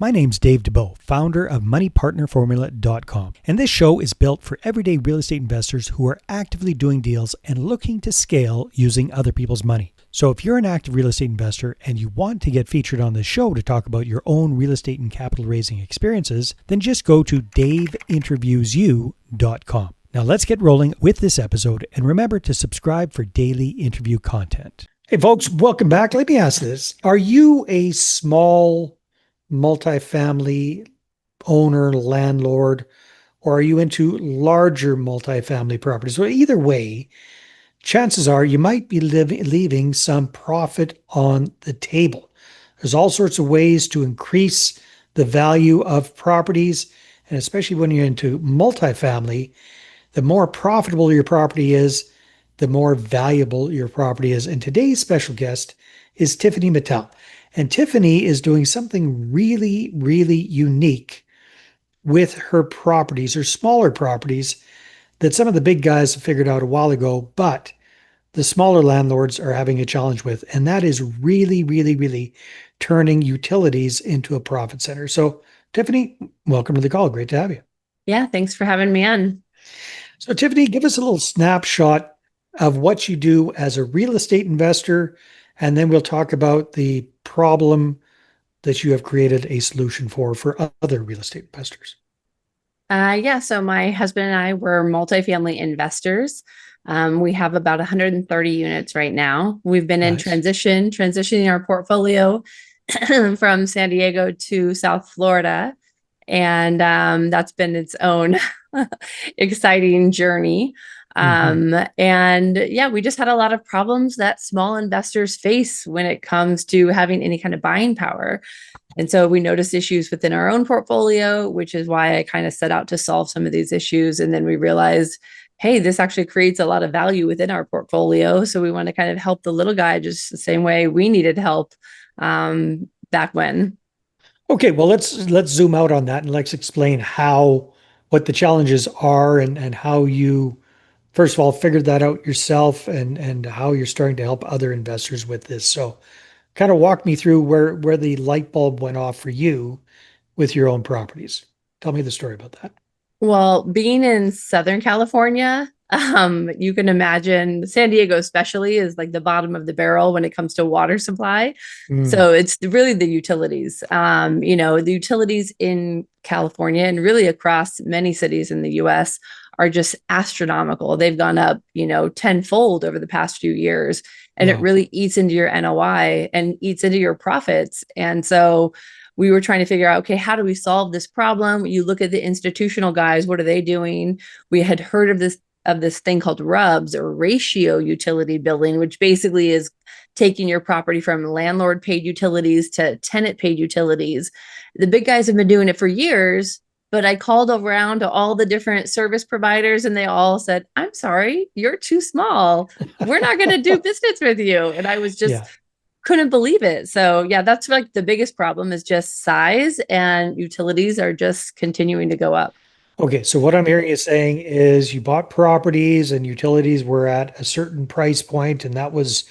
My name's Dave DeBow, founder of MoneyPartnerFormula.com, and this show is built for everyday real estate investors who are actively doing deals and looking to scale using other people's money. So if you're an active real estate investor and you want to get featured on this show to talk about your own real estate and capital raising experiences, then just go to daveinterviewyou.com. Now let's get rolling with this episode, and remember to subscribe for daily interview content. Hey folks, welcome back. Let me ask this. Are you a small multifamily owner, landlord, or are you into larger multifamily properties? Well, either way, chances are you might be leaving some profit on the table. There's all sorts of ways to increase the value of properties, and especially when you're into multifamily, the more profitable your property is, the more valuable your property is. And today's special guest is Tiffany Mittal. And Tiffany is doing something really, really unique with her properties, her smaller properties, that some of the big guys have figured out a while ago, but the smaller landlords are having a challenge with. And that is really, really, really turning utilities into a profit center. So Tiffany, welcome to the call. Great to have you. Yeah, thanks for having me on. So Tiffany, give us a little snapshot of what you do as a real estate investor, and then we'll talk about the problem that you have created a solution for other real estate investors. So my husband and I were multifamily investors. We have about 130 units right now. We've been in transitioning our portfolio from San Diego to South Florida. And that's been its own exciting journey. We just had a lot of problems that small investors face when it comes to having any kind of buying power. And so we noticed issues within our own portfolio, which is why I kind of set out to solve some of these issues. And then we realized, hey, this actually creates a lot of value within our portfolio. So we want to kind of help the little guy just the same way we needed help back when. Okay, well, let's zoom out on that and let's explain what the challenges are and how you, first of all, figured that out yourself and how you're starting to help other investors with this. So kind of walk me through where the light bulb went off for you with your own properties. Tell me the story about that. Well, being in Southern California, you can imagine San Diego especially is like the bottom of the barrel when it comes to water supply. So it's really the utilities. The utilities in California and really across many cities in the US are just astronomical. They've gone up, tenfold over the past few years, and it really eats into your NOI and eats into your profits. And so we were trying to figure out, okay, how do we solve this problem? You look at the institutional guys, what are they doing? We had heard of this thing called RUBS, or ratio utility billing, which basically is taking your property from landlord paid utilities to tenant paid utilities. The big guys have been doing it for years, but I called around to all the different service providers and they all said, I'm sorry, you're too small. We're not going to do business with you. And I was just couldn't believe it. So that's like the biggest problem is just size, and utilities are just continuing to go up. Okay, so what I'm hearing you saying is you bought properties and utilities were at a certain price point and that was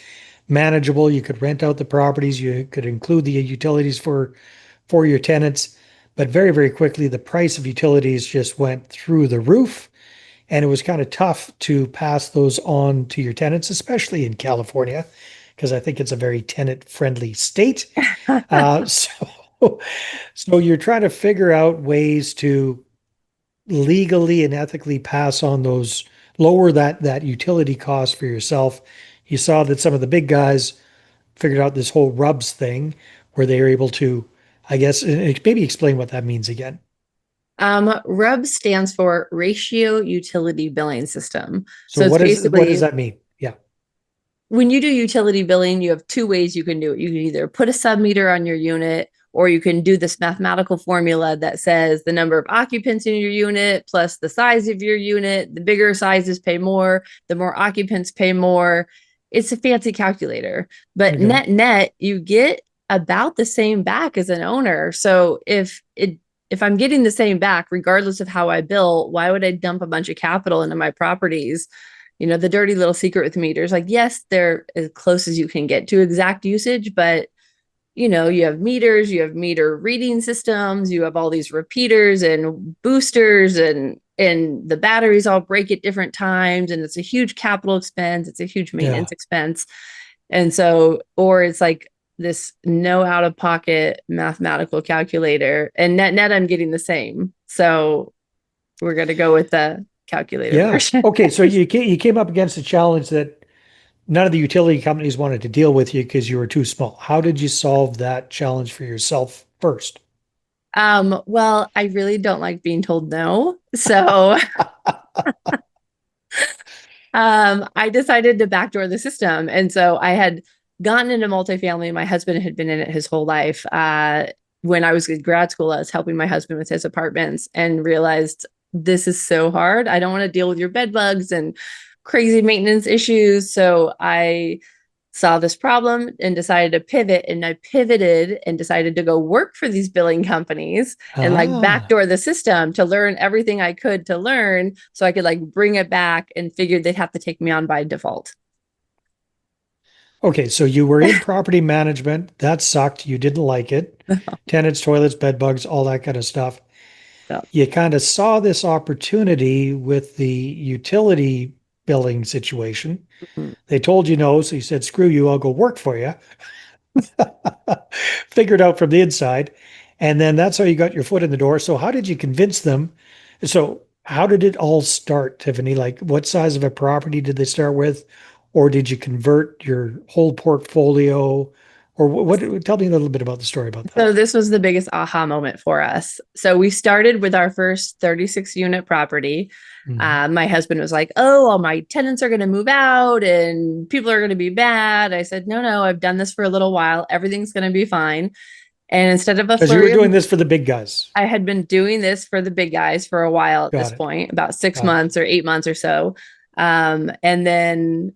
manageable. You could rent out the properties, you could include the utilities for your tenants, but very, very quickly the price of utilities just went through the roof, and it was kind of tough to pass those on to your tenants, especially in California, because I think it's a very tenant-friendly state. So you're trying to figure out ways to legally and ethically pass on those, lower that utility cost for yourself. You saw that some of the big guys figured out this whole RUBS thing where they were able to, I guess, maybe explain what that means again. RUBS stands for Ratio Utility Billing System. So what does that mean? Yeah. When you do utility billing, you have two ways you can do it. You can either put a sub-meter on your unit, or you can do this mathematical formula that says the number of occupants in your unit plus the size of your unit. The bigger sizes pay more, the more occupants pay more. It's a fancy calculator, but net, you get about the same back as an owner. So if I'm getting the same back, regardless of how I bill, why would I dump a bunch of capital into my properties? The dirty little secret with meters, like, yes, they're as close as you can get to exact usage, but you have meters, you have meter reading systems, you have all these repeaters and boosters, and the batteries all break at different times, and it's a huge capital expense, it's a huge Yeah. maintenance expense. And so, or it's like this no out of pocket mathematical calculator, and net I'm getting the same. So we're going to go with the calculator Yeah. version. Okay. So you came up against a challenge that none of the utility companies wanted to deal with you because you were too small. How did you solve that challenge for yourself first? Well, I really don't like being told no. So I decided to backdoor the system. And so I had gotten into multifamily. My husband had been in it his whole life. When I was in grad school, I was helping my husband with his apartments and realized this is so hard. I don't want to deal with your bed bugs and crazy maintenance issues. So I saw this problem and decided to pivot, and I pivoted and decided to go work for these billing companies and like Ah, backdoor the system to learn everything I could to learn so I could like bring it back, and figured they'd have to take me on by default. okay. So you were in property management. That sucked. You didn't like it. Tenants, toilets, bed bugs, all that kind of stuff. So, You kind of saw this opportunity with the utility billing situation. mhm. They told you no, so you said, screw you, I'll go work for you. Figured out from the inside. And then that's how you got your foot in the door. So how did you convince them? So how did it all start, Tiffany? Like what size of a property did they start with? Or did you convert your whole portfolio? Or tell me a little bit about the story about that. So this was the biggest aha moment for us. So we started with our first 36 unit property. Mhm. My husband was like, "Oh, all my tenants are going to move out and people are going to be bad." I said, "No, no, I've done this for a little while. Everything's going to be fine." And instead of a Because you were flurry of, doing this for the big guys. I had been doing this for the big guys for a while at this Got it. point, about six Got it. months or 8 months or so. And then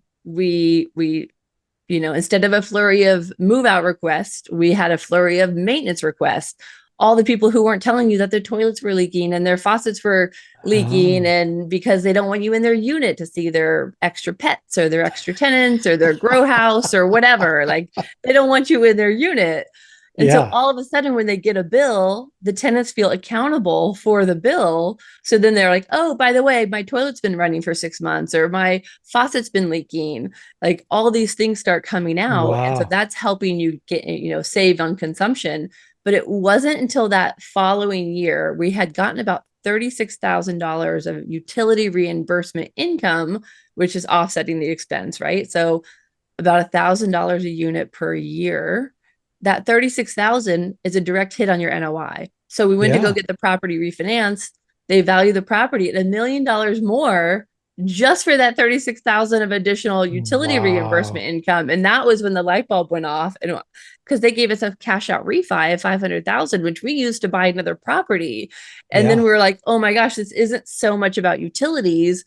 instead of a flurry of move out requests, we had a flurry of maintenance requests. All the people who weren't telling you that their toilets were leaking and their faucets were leaking, Oh, and because they don't want you in their unit to see their extra pets or their extra tenants or their grow house or whatever. Like they don't want you in their unit. And so yeah. all of a sudden, when they get a bill, the tenants feel accountable for the bill. So then they're like, "Oh, by the way, my toilet's been running for 6 months, or my faucet's been leaking." Like all these things start coming out. And so Wow. that's helping you get, save on consumption. But it wasn't until that following year we had gotten about $36,000 of utility reimbursement income, which is offsetting the expense, right? So about $1,000 a unit per year. That 36,000 is a direct hit on your NOI. So we went to go Yeah. get the property refinanced. They value the property at $1 million more just for that 36,000 of additional utility reimbursement Wow. income. And that was when the light bulb went off, and because they gave us a cash out refi of 500,000, which we used to buy another property. And then Yeah. we were like, "Oh my gosh, this isn't so much about utilities.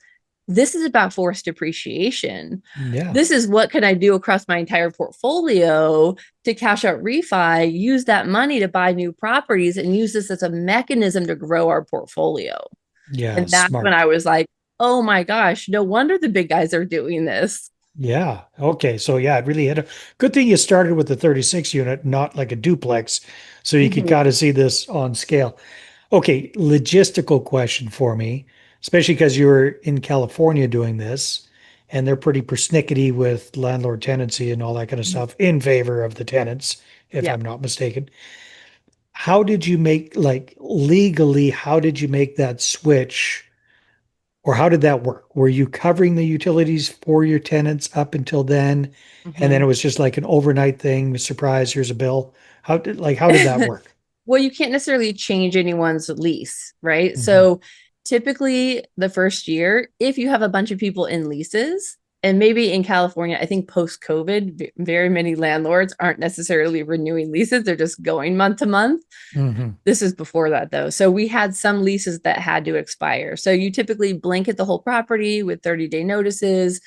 This is about forced depreciation. Yeah. This is what can I do across my entire portfolio to cash out refi, use that money to buy new properties, and use this as a mechanism to grow our portfolio." Yeah. And that's when I Smart. was like, "Oh my gosh, no wonder the big guys are doing this." Yeah. Okay. So yeah, it really hit a good thing you started with the 36 unit, not like a duplex. So you could Mhm. kind of see this on scale. Okay, logistical question for me, especially because you were in California doing this, and they're pretty persnickety with landlord tenancy and all that kind of stuff in favor of the tenants, if Yeah. I'm not mistaken. How did you make, like legally, how did you make that switch? Or how did that work? Were you covering the utilities for your tenants up until then? And then Mhm. it was just like an overnight thing, surprise, here's a bill. How did that work? Well, you can't necessarily change anyone's lease, right? Mhm. So typically the first year, if you have a bunch of people in leases, and maybe in California, I think post COVID, very many landlords aren't necessarily renewing leases. They're just going month to month. Mhm. This is before that though. So we had some leases that had to expire. So you typically blanket the whole property with 30-day notices,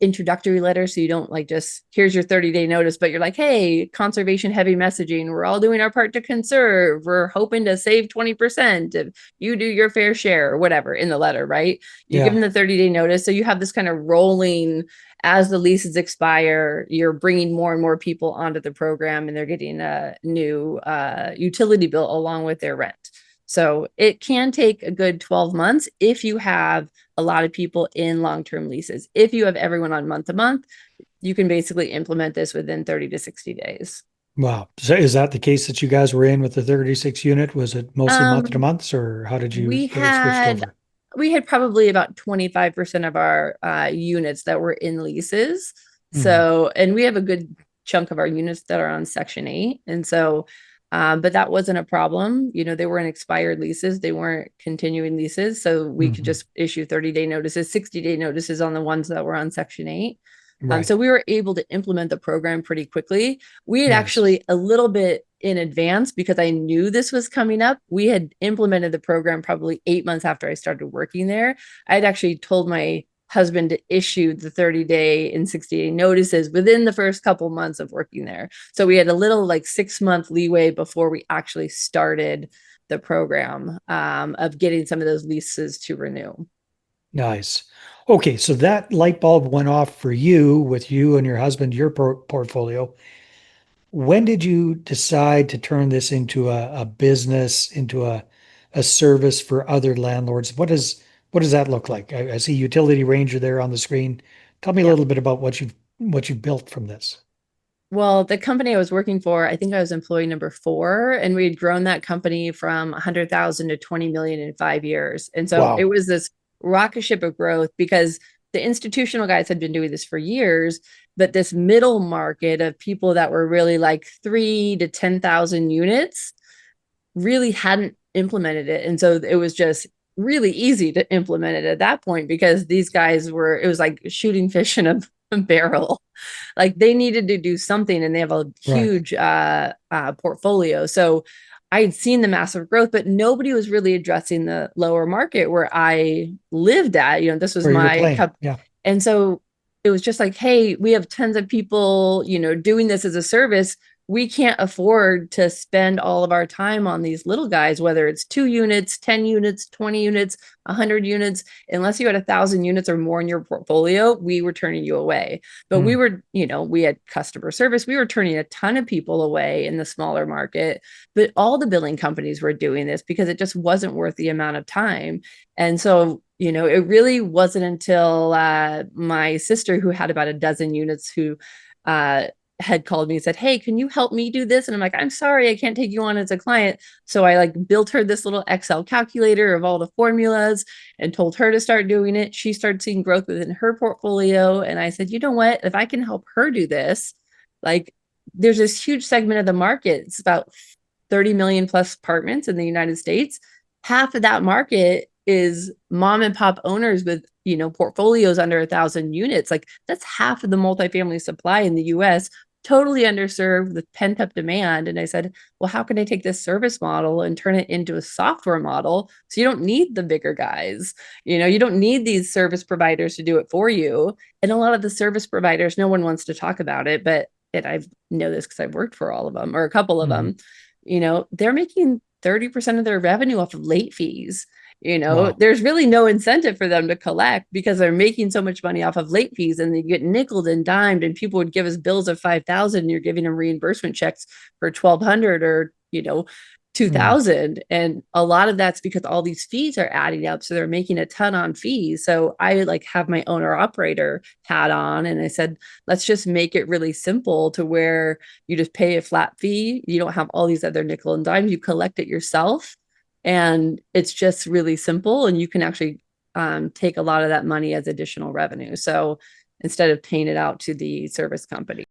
introductory letters. So you don't like just here's your 30-day notice, but you're like, "Hey, conservation heavy messaging. We're all doing our part to conserve. We're hoping to save 20% if you do your fair share," or whatever in the letter, right? You give Yeah. them the 30-day notice. So you have this kind of rolling as the leases expire, you're bringing more and more people onto the program, and they're getting a new utility bill along with their rent. So it can take a good 12 months if you have a lot of people in long-term leases. If you have everyone on month to month, you can basically implement this within 30 to 60 days. Wow. So is that the case that you guys were in with the 36 unit? Was it mostly month to Um, months, or how did you we get it switched had over? we had probably about 25% of our units that were in leases. Mhm. So, and we have a good chunk of our units that are on Section 8. And so, but that wasn't a problem. You know, they were in expired leases, they weren't continuing leases. So we could Mhm. just issue 30-day notices, 60-day notices on the ones that were on Section 8. So Right. we were able to implement the program pretty quickly. We had Nice. actually a little bit in advance because I knew this was coming up. We had implemented the program probably 8 months after I started working there. I had actually told my husband to issue the 30-day and 60-day notices within the first couple months of working there. So we had a little like 6-month leeway before we actually started the program of getting some of those leases to renew. Nice. Okay, so that light bulb went off for you with you and your husband, your portfolio. When did you decide to turn this into a business, into a service for other landlords? What does that look like? I see Utility Ranger there on the screen. Tell me a Yeah. little bit about what you've built from this. Well, the company I was working for, I think I was employee number 4, and we had grown that company from 100,000 to 20 million in 5 years. And so it Wow. was this rocket ship of growth because the institutional guys had been doing this for years, but this middle market of people that were really like 3 to 10,000 units really hadn't implemented it. And so it was just really easy to implement it at that point because these guys were, it was like shooting fish in a barrel. Like they needed to do something, and they have a Right. huge portfolio. So I had seen the massive growth, but nobody was really addressing the lower market where I lived at. You know, this was Where you're my playing. cup. Yeah. And so it was just like, hey, we have tons of people, you know, doing this as a service. We can't afford to spend all of our time on these little guys, whether it's 2 units, 10 units, 20 units, 100 units. Unless you had 1,000 units or more in your portfolio, we were turning you away. But we Hmm. were, you know, we had customer service. We were turning a ton of people away in the smaller market. But all the billing companies were doing this because it just wasn't worth the amount of time. And so, you know, it really wasn't until my sister, who had about a dozen units, who uh, had called me and said, hey, can you help me do this? And I'm like, I'm sorry, I can't take you on as a client. So I like built her this little Excel calculator of all the formulas and told her to start doing it. She started seeing growth within her portfolio. And I said, you know what? If I can help her do this, like there's this huge segment of the market. It's about 30 million plus apartments in the United States. Half of that market is mom and pop owners with, you know, portfolios under 1,000 units. Like that's half of the multifamily supply in the US, totally underserved with pent up demand. And I said, well, how can I take this service model and turn it into a software model so you don't need the bigger guys? You know, you don't need these service providers to do it for you. And a lot of the service providers, no one wants to talk about it, but and I know this because I've worked for all of them or a couple of Hmm. them, you know, they're making 30% of their revenue off of late fees. You know, Wow. there's really no incentive for them to collect because they're making so much money off of late fees, and they get nickeled and dimed, and people would give us bills of 5,000 and you're giving them reimbursement checks for 1,200 or, you know, Hmm. 2,000. And a lot of that's because all these fees are adding up. So they're making a ton on fees. So I like have my owner operator hat on, and I said, let's just make it really simple to where you just pay a flat fee. You don't have all these other nickel and dimes. You collect it yourself, and it's just really simple. And you can actually take a lot of that money as additional revenue. So instead of paying it out to the service company.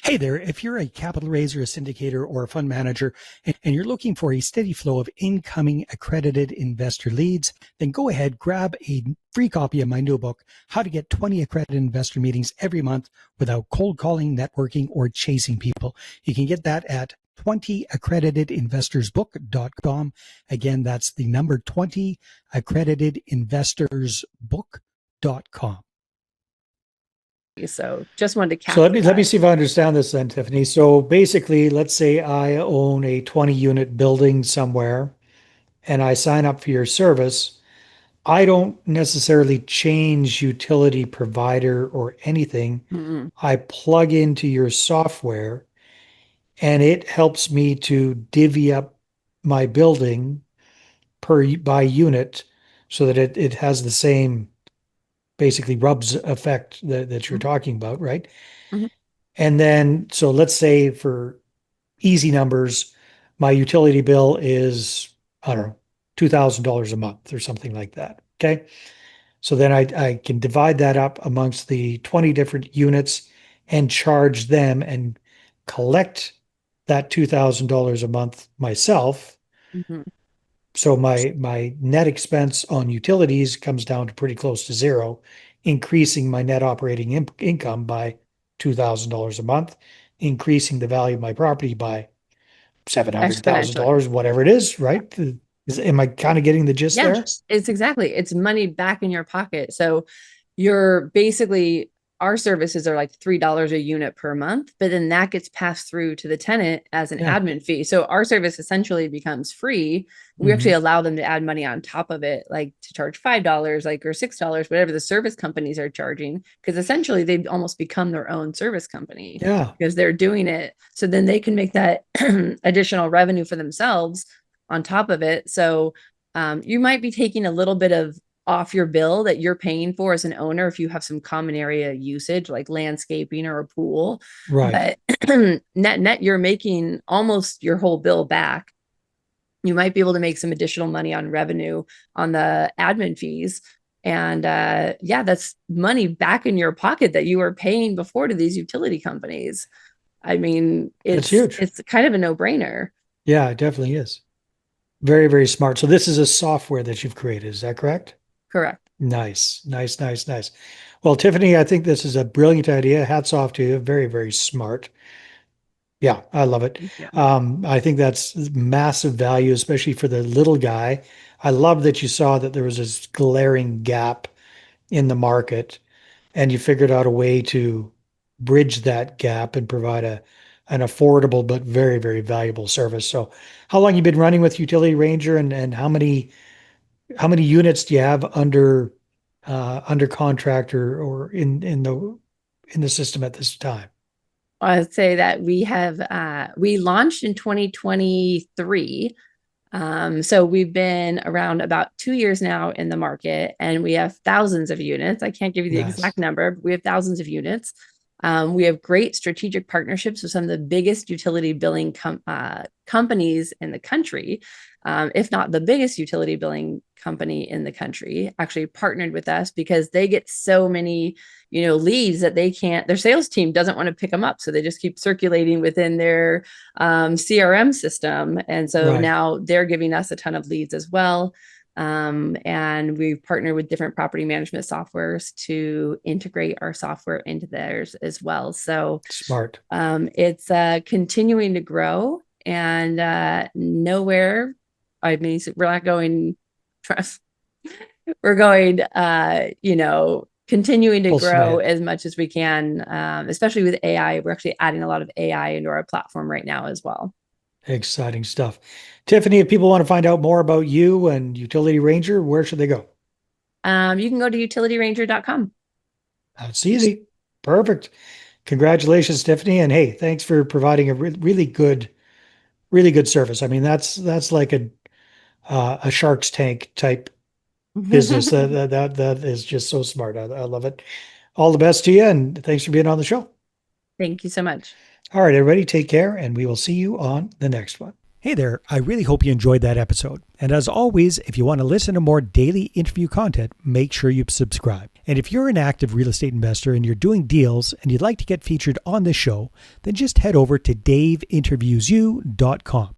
Hey there, if you're a capital raiser, a syndicator, or a fund manager, and you're looking for a steady flow of incoming accredited investor leads, then go ahead, grab a free copy of my new book, How to Get 20 Accredited Investor Meetings Every Month Without Cold Calling, Networking, or Chasing People. You can get that at 20accreditedinvestorsbook.com. Again, that's the number 20accreditedinvestorsbook.com. So just wanted to So catch let me that. see if I understand this then, Tiffany. So basically, let's say I own a 20 unit building somewhere and I sign up for your service. I don't necessarily change utility provider or anything. Mm-mm. I plug into your software and it helps me to divvy up my building by unit so that it has the same basically rubs effect that you're talking about, right? Mm-hmm. And then, so let's say for easy numbers, my utility bill is, I don't know, $2,000 a month or something like that. Okay. So then I can divide that up amongst the 20 different units and charge them and collect that $2,000 a month myself. Mm-hmm. So my net expense on utilities comes down to pretty close to zero, increasing my net operating income by $2,000 a month, increasing the value of my property by Exponentially. $700,000, whatever it is, right? Am I kind of getting the gist Yeah, there? it's money back in your pocket. So you're basically, our services are like $3 a unit per month, but then that gets passed through to the tenant as an Yeah. admin fee. So our service essentially becomes free. We actually Mhm. allow them to add money on top of it, like to charge $5, like, or $6, whatever the service companies are charging, because essentially they've almost become their own service company Yeah. because they're doing it. So then they can make that additional revenue for themselves on top of it. So you might be taking a little bit of off your bill that you're paying for as an owner if you have some common area usage like landscaping or a pool. Right. But net, you're making almost your whole bill back. You might be able to make some additional money on revenue on the admin fees. And yeah, that's money back in your pocket that you were paying before to these utility companies. I mean, That's it's huge. it's kind of a no-brainer. Yeah, it definitely is. Very, very smart. So this is a software that you've created. Is that correct? Correct. Nice, nice, nice, nice. Well, Tiffany, I think this is a brilliant idea. Hats off to you. Very, very smart. Yeah, I love it. Thank you. I think that's massive value, especially for the little guy. I love that you saw that there was this glaring gap in the market and you figured out a way to bridge that gap and provide an affordable but very, very valuable service. So how long you been running with Utility Ranger and how many units do you have under contract or in the system at this time? I'd say that we launched in 2023. So we've been around about 2 years now in the market, and we have thousands of units. I can't give you the Nice. exact number, but we have thousands of units. We have great strategic partnerships with some of the biggest utility billing companies in the country, if not the biggest utility billing company in the country. Actually partnered with us because they get so many, leads that their sales team doesn't want to pick them up, so they just keep circulating within their CRM system, and so Right. now they're giving us a ton of leads as well. And we've partnered with different property management softwares to integrate our software into theirs as well. So Smart. it's continuing to grow, and nowhere. I mean, we're not going. Trust. We're going. Continuing to Full grow steam. as much as we can, especially with AI. We're actually adding a lot of AI into our platform right now as well. Exciting stuff. Tiffany, if people want to find out more about you and Utility Ranger, where should they go? You can go to utilityranger.com. That's easy. Perfect. Congratulations, Tiffany. And hey, thanks for providing a really good service. I mean, that's like a Shark's Tank type business. That is just so smart. I love it. All the best to you, and thanks for being on the show. Thank you so much. All right, everybody, take care, and we will see you on the next one. Hey there, I really hope you enjoyed that episode. And as always, if you want to listen to more daily interview content, make sure you subscribe. And if you're an active real estate investor and you're doing deals and you'd like to get featured on this show, then just head over to daveinterviewsyou.com.